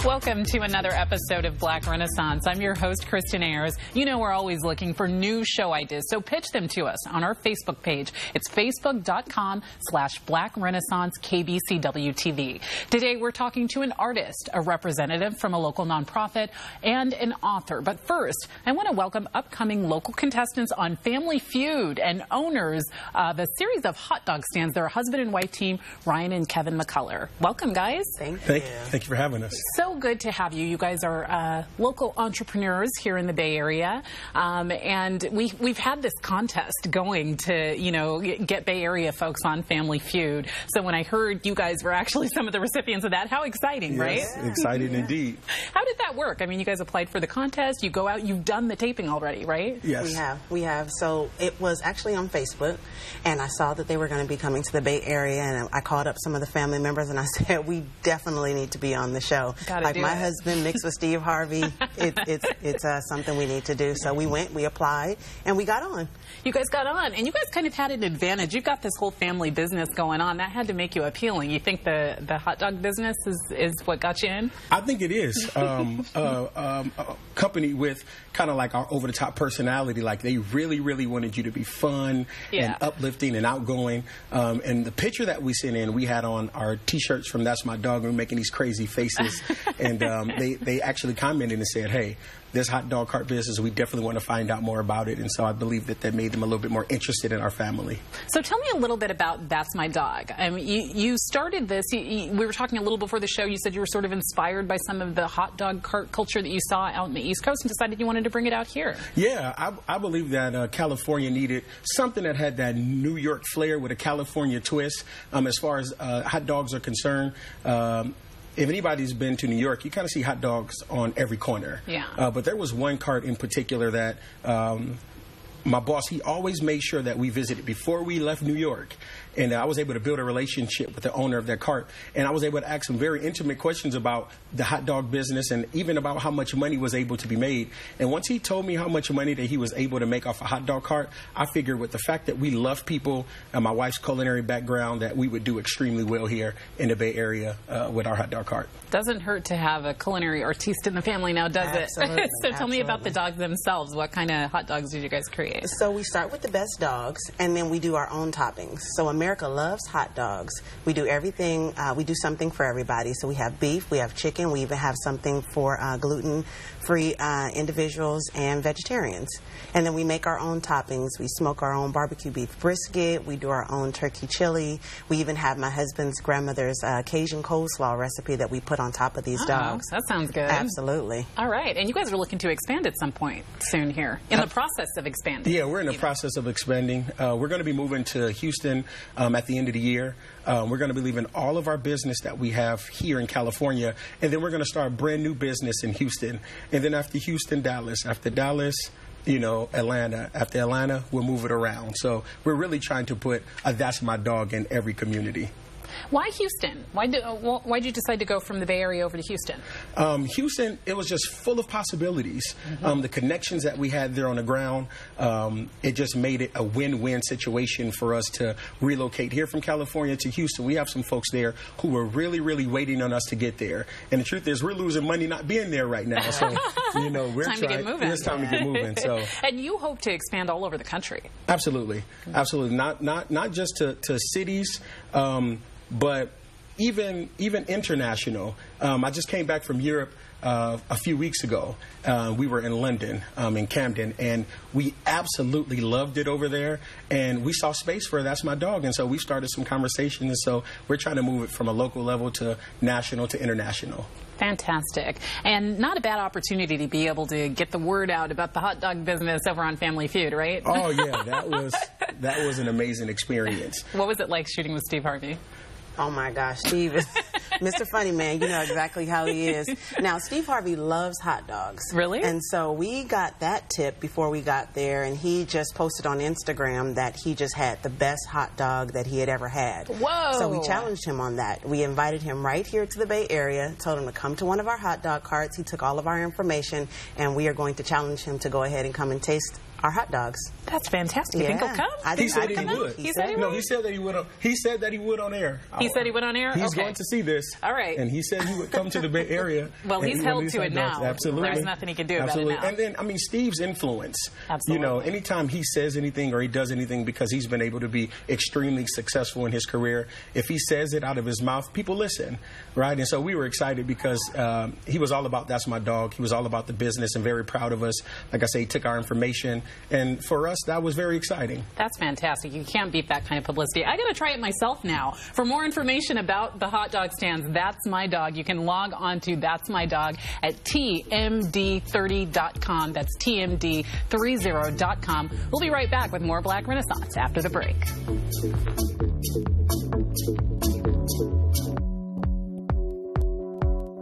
Welcome to another episode of Black Renaissance. I'm your host, Kristen Ayers. You know we're always looking for new show ideas, so pitch them to us on our Facebook page. It's facebook.com/Black Renaissance KBCW-TV. Today we're talking to an artist, a representative from a local nonprofit, and an author. But first, I want to welcome upcoming local contestants on Family Feud and owners of a series of hot dog stands. They're a husband and wife team, Ryan and Kevin McCullough. Welcome, guys. Thank you. Thank you for having us. So good to have you. You guys are local entrepreneurs here in the Bay Area, and we've had this contest going to, you know, get Bay Area folks on Family Feud. So when I heard you guys were actually some of the recipients of that, how exciting, right? Yes, exciting indeed. How did that work? I mean, you guys applied for the contest. You go out. You've done the taping already, right? Yes. We have. So it was actually on Facebook, and I saw that they were going to be coming to the Bay Area, and I called up some of the family members, and I said, we definitely need to be on the show. Like my husband mixed with Steve Harvey, it's something we need to do. So we went, we applied, and we got on. You guys got on, and you guys kind of had an advantage. You've got this whole family business going on. That had to make you appealing. You think the hot dog business is what got you in? I think it is. A company with kind of like our over-the-top personality. Like they really, really wanted you to be fun and uplifting and outgoing. And the picture that we sent in, we had on our T-shirts from That's My Dog. We were making these crazy faces. And they actually commented and said, hey, this hot dog cart business, we definitely want to find out more about it. And so I believe that made them a little bit more interested in our family. So tell me a little bit about That's My Dog. You started this, we were talking a little before the show, you said you were sort of inspired by some of the hot dog cart culture that you saw out in the East Coast and decided you wanted to bring it out here. Yeah, I believe that California needed something that had that New York flair with a California twist. As far as hot dogs are concerned, if anybody's been to New York, you kind of see hot dogs on every corner. Yeah. But there was one cart in particular that my boss, he always made sure that we visited before we left New York. And I was able to build a relationship with the owner of that cart. And I was able to ask some very intimate questions about the hot dog business and even about how much money was able to be made. And once he told me how much money that he was able to make off a hot dog cart, I figured with the fact that we love people and my wife's culinary background that we would do extremely well here in the Bay Area with our hot dog cart. Doesn't hurt to have a culinary artiste in the family now, does it? So tell me about the dogs themselves. What kind of hot dogs did you guys create? So we start with the best dogs, and then we do our own toppings. So America loves hot dogs. We do everything, we do something for everybody. So we have beef, we have chicken, we even have something for gluten-free individuals and vegetarians. And then we make our own toppings. We smoke our own barbecue beef brisket. We do our own turkey chili. We even have my husband's grandmother's Cajun coleslaw recipe that we put on top of these dogs. That sounds good. Absolutely. All right. And you guys are looking to expand at some point soon here, in the process of expanding. Yeah, we're in the process of expanding. We're going to be moving to Houston at the end of the year. We're going to be leaving all of our business that we have here in California, and then we're going to start a brand new business in Houston. And then after Houston, Dallas. After Dallas, you know, Atlanta. After Atlanta, we'll move it around. So we're really trying to put a That's My Dog in every community. Why Houston? Why did you decide to go from the Bay Area over to Houston? Houston, it was just full of possibilities. The connections that we had there on the ground, it just made it a win-win situation for us to relocate here from California to Houston. We have some folks there who were really, really waiting on us to get there. And the truth is, we're losing money not being there right now. So, you know, we're trying to get moving. It's time to get moving. So, and you hope to expand all over the country. Absolutely, absolutely. Not just to cities. But even international. I just came back from Europe a few weeks ago. We were in London, in Camden, and we absolutely loved it over there. And we saw space for That's My Dog, and so we started some conversations. And so we're trying to move it from a local level to national to international. Fantastic. And not a bad opportunity to be able to get the word out about the hot dog business over on Family Feud, right? Oh, yeah. That was an amazing experience. What was it like shooting with Steve Harvey? Oh my gosh, Steve is Mr. Funny Man. You know exactly how he is. Now, Steve Harvey loves hot dogs. Really? And so we got that tip before we got there, and he just posted on Instagram that he just had the best hot dog that he had ever had. Whoa. So we challenged him on that. We invited him right here to the Bay Area, told him to come to one of our hot dog carts. He took all of our information, and we are going to challenge him to go ahead and come and taste our hot dogs. That's fantastic. You think he'll come? He said that he would. He said he would? No, he said that he would. He said that he would on air. He said he would on air? He's okay. going to see this. All right. And he said he would come to the Bay Area. Well, he's held to it now. Absolutely. There's nothing he can do Absolutely. about it now. And then, I mean, Steve's influence. Absolutely. You know, anytime he says anything or he does anything, because he's been able to be extremely successful in his career, if he says it out of his mouth, people listen, right? And so we were excited because he was all about That's My Dog. He was all about the business and very proud of us. Like I say, he took our information. And for us, that was very exciting. That's fantastic. You can't beat that kind of publicity. I got to try it myself now. For more information about the hot dog stands, That's My Dog, you can log on to That's My Dog at tmd30.com. That's tmd30.com. We'll be right back with more Black Renaissance after the break.